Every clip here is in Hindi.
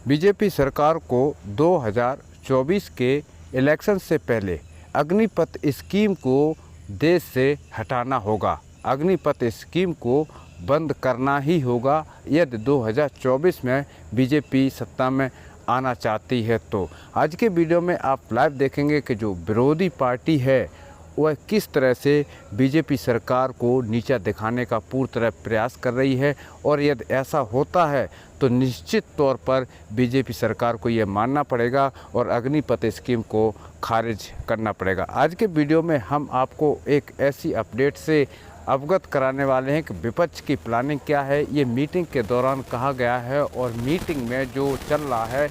बीजेपी सरकार को 2024 के इलेक्शन से पहले अग्निपथ स्कीम को देश से हटाना होगा। अग्निपथ स्कीम को बंद करना ही होगा यदि 2024 में बीजेपी सत्ता में आना चाहती है। तो आज के वीडियो में आप लाइव देखेंगे कि जो विरोधी पार्टी है वह किस तरह से बीजेपी सरकार को नीचा दिखाने का पूरी तरह प्रयास कर रही है, और यदि ऐसा होता है तो निश्चित तौर पर बीजेपी सरकार को ये मानना पड़ेगा और अग्निपथ स्कीम को खारिज करना पड़ेगा। आज के वीडियो में हम आपको एक ऐसी अपडेट से अवगत कराने वाले हैं कि विपक्ष की प्लानिंग क्या है, ये मीटिंग के दौरान कहा गया है और मीटिंग में जो चल रहा है।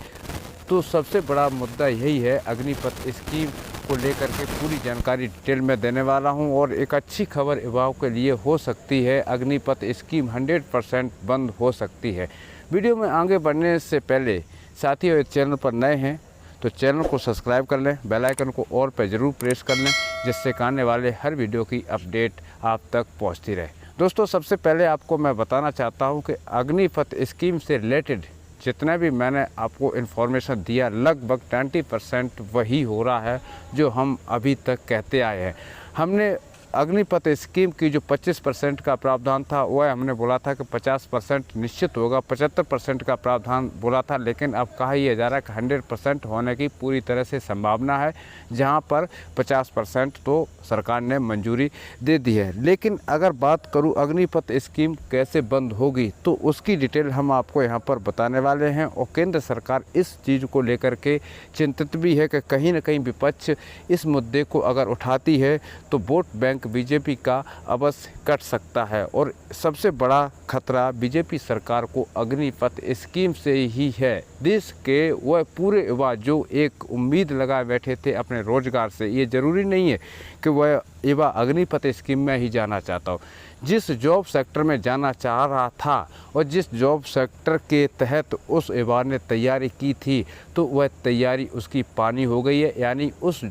तो सबसे बड़ा मुद्दा यही है, अग्निपथ स्कीम को लेकर के पूरी जानकारी डिटेल में देने वाला हूं। और एक अच्छी खबर युवाओं के लिए हो सकती है, अग्निपथ स्कीम 100% बंद हो सकती है। वीडियो में आगे बढ़ने से पहले साथियों, इस चैनल पर नए हैं तो चैनल को सब्सक्राइब कर लें, बेल आइकन को ऑल पर ज़रूर प्रेस कर लें, जिससे आने वाले हर वीडियो की अपडेट आप तक पहुंचती रहे। दोस्तों, सबसे पहले आपको मैं बताना चाहता हूं कि अग्निपथ स्कीम से रिलेटेड जितना भी मैंने आपको इन्फॉर्मेशन दिया, लगभग 20% वही हो रहा है जो हम अभी तक कहते आए हैं। हमने अग्निपथ स्कीम की जो 25% का प्रावधान था वह हमने बोला था कि 50% निश्चित होगा, 75% का प्रावधान बोला था, लेकिन अब कहा यह जा रहा है कि 100% होने की पूरी तरह से संभावना है, जहां पर 50% तो सरकार ने मंजूरी दे दी है। लेकिन अगर बात करूं अग्निपथ स्कीम कैसे बंद होगी, तो उसकी डिटेल हम आपको यहां पर बताने वाले हैं। और केंद्र सरकार इस चीज़ को लेकर के चिंतित भी है कि कहीं ना कहीं विपक्ष इस मुद्दे को अगर उठाती है तो वोट बैंक बीजेपी का अवश्य कट सकता है। और सबसे बड़ा खतरा बीजेपी सरकार को अग्निपथ स्कीम से ही है। देश के वह पूरे युवा जो एक उम्मीद लगाए बैठे थे अपने रोजगार से, ये जरूरी नहीं है कि वह युवा अग्निपथ स्कीम में ही जाना चाहता हो। जिस जॉब सेक्टर में जाना चाह रहा था और जिस जॉब सेक्टर के तहत उस युवा ने तैयारी की थी, तो वह तैयारी उसकी पानी हो गई है, यानी उस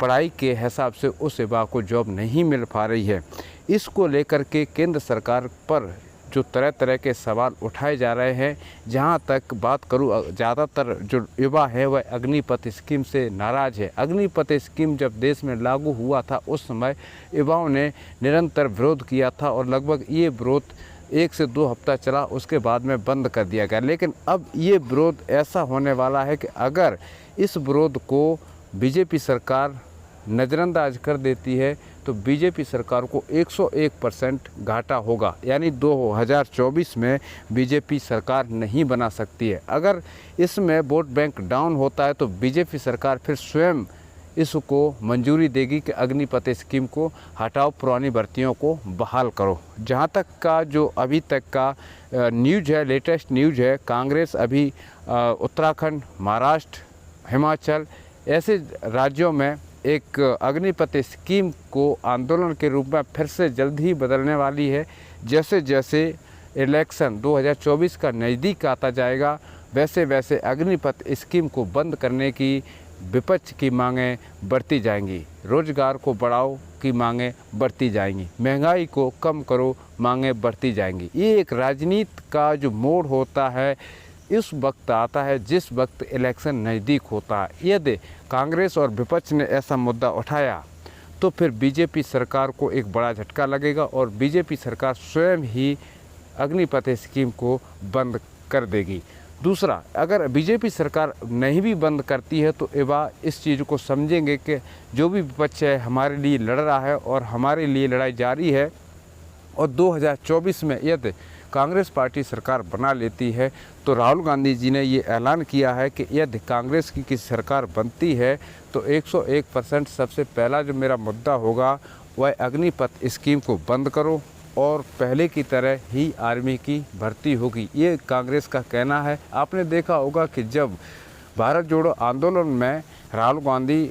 पढ़ाई के हिसाब से उस युवा को जॉब नहीं मिल पा रही है। इसको लेकर के केंद्र सरकार पर जो तरह तरह के सवाल उठाए जा रहे हैं। जहां तक बात करूं, ज़्यादातर जो युवा है वह अग्निपथ स्कीम से नाराज़ है। अग्निपथ स्कीम जब देश में लागू हुआ था उस समय युवाओं ने निरंतर विरोध किया था और लगभग ये विरोध 1 से 2 हफ्ता चला, उसके बाद में बंद कर दिया गया। लेकिन अब ये विरोध ऐसा होने वाला है कि अगर इस विरोध को बीजेपी सरकार नज़रअंदाज कर देती है तो बीजेपी सरकार को 101% घाटा होगा, यानी 2024 में बीजेपी सरकार नहीं बना सकती है। अगर इसमें वोट बैंक डाउन होता है तो बीजेपी सरकार फिर स्वयं इसको मंजूरी देगी कि अग्निपथ स्कीम को हटाओ, पुरानी भर्तियों को बहाल करो। जहां तक का जो अभी तक का न्यूज़ है, लेटेस्ट न्यूज़ है, कांग्रेस अभी उत्तराखंड, महाराष्ट्र, हिमाचल ऐसे राज्यों में एक अग्निपथ स्कीम को आंदोलन के रूप में फिर से जल्द ही बदलने वाली है। जैसे जैसे इलेक्शन 2024 का नज़दीक आता जाएगा, वैसे वैसे अग्निपथ स्कीम को बंद करने की विपक्ष की मांगें बढ़ती जाएंगी, रोजगार को बढ़ाओ की मांगें बढ़ती जाएंगी, महंगाई को कम करो मांगें बढ़ती जाएंगी। ये एक राजनीति का जो मोड़ होता है इस वक्त आता है जिस वक्त इलेक्शन नज़दीक होता है। यदि कांग्रेस और विपक्ष ने ऐसा मुद्दा उठाया तो फिर बीजेपी सरकार को एक बड़ा झटका लगेगा और बीजेपी सरकार स्वयं ही अग्निपथ स्कीम को बंद कर देगी। दूसरा, अगर बीजेपी सरकार नहीं भी बंद करती है तो युवा इस चीज़ को समझेंगे कि जो भी विपक्ष है हमारे लिए लड़ रहा है और हमारे लिए लड़ाई जारी है। और 2024 में यदि कांग्रेस पार्टी सरकार बना लेती है तो राहुल गांधी जी ने ये ऐलान किया है कि यदि कांग्रेस की किसी सरकार बनती है तो 101% सबसे पहला जो मेरा मुद्दा होगा वह अग्निपथ स्कीम को बंद करो और पहले की तरह ही आर्मी की भर्ती होगी। ये कांग्रेस का कहना है। आपने देखा होगा कि जब भारत जोड़ो आंदोलन में राहुल गांधी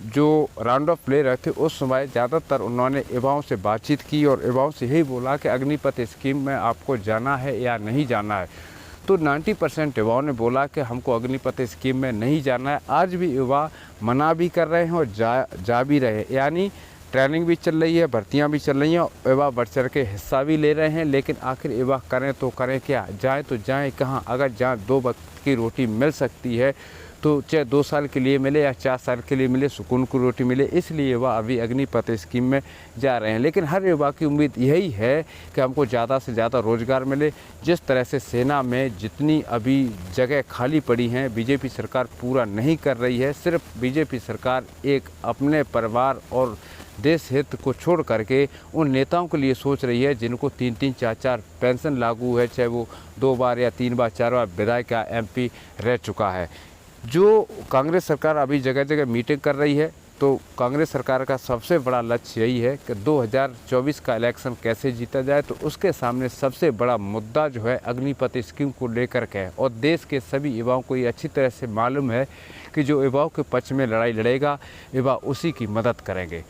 जो राउंड ऑफ ले रहे थे उस समय ज़्यादातर उन्होंने युवाओं से बातचीत की और युवाओं से यही बोला कि अग्निपथ स्कीम में आपको जाना है या नहीं जाना है। तो 90% युवाओं ने बोला कि हमको अग्निपथ स्कीम में नहीं जाना है। आज भी युवा मना भी कर रहे हैं और जा भी रहे हैं, यानी ट्रेनिंग भी चल रही है, भर्तियां भी चल रही हैं, युवा बढ़ चढ़ के हिस्सा भी ले रहे हैं। लेकिन आखिर युवा करें तो करें क्या, जाएँ तो जाएँ कहाँ? अगर जहाँ 2 वक्त की रोटी मिल सकती है तो चाहे 2 साल के लिए मिले या 4 साल के लिए मिले, सुकून की रोटी मिले, इसलिए युवा अभी अग्निपथ स्कीम में जा रहे हैं। लेकिन हर युवा की उम्मीद यही है कि हमको ज़्यादा से ज़्यादा रोज़गार मिले। जिस तरह से सेना में जितनी अभी जगह खाली पड़ी हैं, बीजेपी सरकार पूरा नहीं कर रही है। सिर्फ बीजेपी सरकार एक अपने परिवार और देश हित को छोड़ करके उन नेताओं के लिए सोच रही है जिनको 3-3, 4-4 पेंशन लागू है, चाहे वो 2 बार या 3 बार 4 बार विधायक या MP रह चुका है। जो कांग्रेस सरकार अभी जगह जगह मीटिंग कर रही है, तो कांग्रेस सरकार का सबसे बड़ा लक्ष्य यही है कि 2024 का इलेक्शन कैसे जीता जाए। तो उसके सामने सबसे बड़ा मुद्दा जो है अग्निपथ स्कीम को लेकर के है। और देश के सभी युवाओं को ये अच्छी तरह से मालूम है कि जो युवाओं के पक्ष में लड़ाई लड़ेगा, युवा उसी की मदद करेंगे।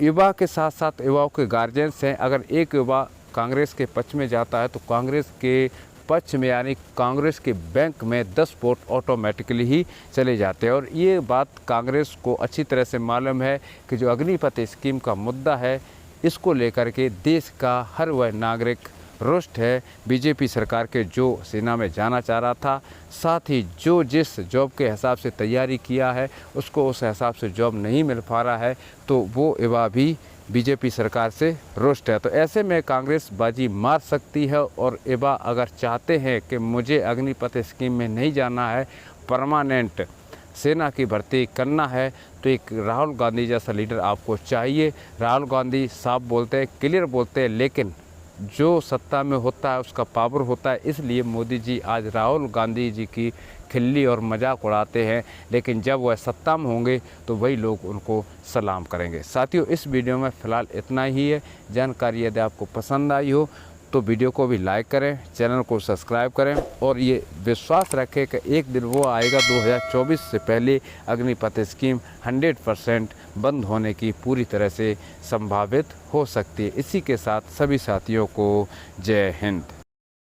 युवा के साथ साथ युवाओं के गार्जियंस हैं। अगर एक युवा कांग्रेस के पक्ष में जाता है तो कांग्रेस के पक्ष में यानी कांग्रेस के बैंक में 10 वोट ऑटोमेटिकली ही चले जाते हैं। और ये बात कांग्रेस को अच्छी तरह से मालूम है कि जो अग्निपथ स्कीम का मुद्दा है, इसको लेकर के देश का हर वह नागरिक रुष्ट है। बीजेपी सरकार के जो सेना में जाना चाह रहा था, साथ ही जो जिस जॉब के हिसाब से तैयारी किया है उसको उस हिसाब से जॉब नहीं मिल पा रहा है, तो वो युवा भी बीजेपी सरकार से रुष्ट है। तो ऐसे में कांग्रेस बाजी मार सकती है। और युवा अगर चाहते हैं कि मुझे अग्निपथ स्कीम में नहीं जाना है, परमानेंट सेना की भर्ती करना है, तो एक राहुल गांधी जैसा लीडर आपको चाहिए। राहुल गांधी साफ बोलते हैं, क्लियर बोलते हैं, लेकिन जो सत्ता में होता है उसका पावर होता है। इसलिए मोदी जी आज राहुल गांधी जी की खिल्ली और मजाक उड़ाते हैं, लेकिन जब वह सत्ता में होंगे तो वही लोग उनको सलाम करेंगे। साथियों, इस वीडियो में फ़िलहाल इतना ही है। जानकारी यदि आपको पसंद आई हो तो वीडियो को भी लाइक करें, चैनल को सब्सक्राइब करें और ये विश्वास रखें कि एक दिन वो आएगा 2024 से पहले अग्निपथ स्कीम 100% बंद होने की पूरी तरह से संभावित हो सकती है। इसी के साथ सभी साथियों को जय हिंद।